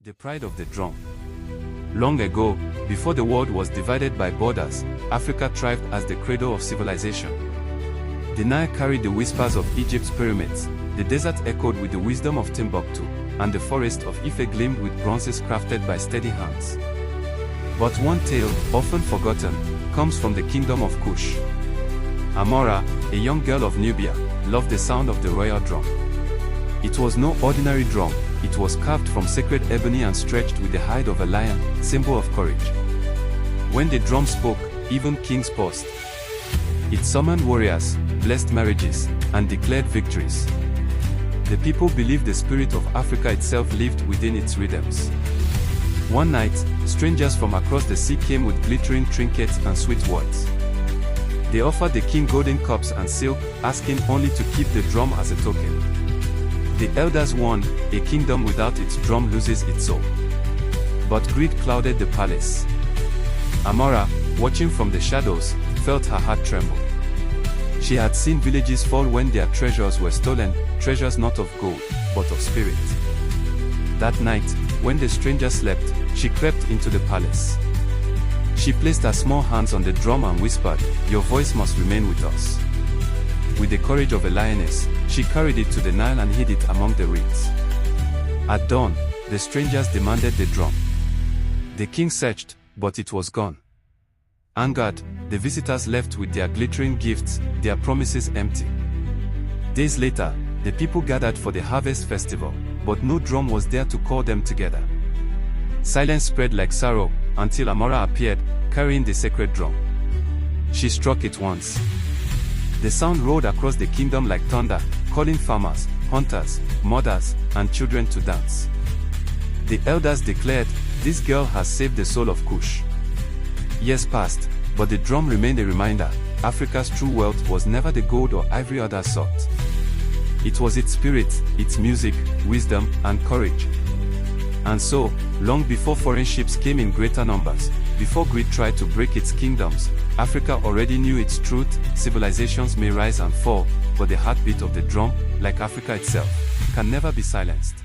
The pride of the drum. Long ago, before the world was divided by borders, Africa thrived as the cradle of civilization. The Nile carried the whispers of Egypt's pyramids, the desert echoed with the wisdom of Timbuktu, and the forest of Ife gleamed with bronzes crafted by steady hands. But one tale, often forgotten, comes from the kingdom of Kush. Amora, a young girl of Nubia, loved the sound of the royal drum. It was no ordinary drum. It was carved from sacred ebony and stretched with the hide of a lion, symbol of courage. When the drum spoke, even kings paused. It summoned warriors, blessed marriages, and declared victories. The people believed the spirit of Africa itself lived within its rhythms. One night, strangers from across the sea came with glittering trinkets and sweet words. They offered the king golden cups and silk, asking only to keep the drum as a token. The elders warned, a kingdom without its drum loses its soul. But greed clouded the palace. Amora, watching from the shadows, felt her heart tremble. She had seen villages fall when their treasures were stolen, treasures not of gold, but of spirit. That night, when the stranger slept, she crept into the palace. She placed her small hands on the drum and whispered, "Your voice must remain with us." With the courage of a lioness, she carried it to the Nile and hid it among the reeds. At dawn, the strangers demanded the drum. The king searched, but it was gone. Angered, the visitors left with their glittering gifts, their promises empty. Days later, the people gathered for the harvest festival, but no drum was there to call them together. Silence spread like sorrow, until Amora appeared, carrying the sacred drum. She struck it once. The sound rolled across the kingdom like thunder, calling farmers, hunters, mothers, and children to dance. The elders declared, "This girl has saved the soul of Kush." Years passed, but the drum remained a reminder. Africa's true wealth was never the gold or ivory others sought. It was its spirit, its music, wisdom, and courage. And so, long before foreign ships came in greater numbers, before greed tried to break its kingdoms, Africa already knew its truth. Civilizations may rise and fall, but the heartbeat of the drum, like Africa itself, can never be silenced.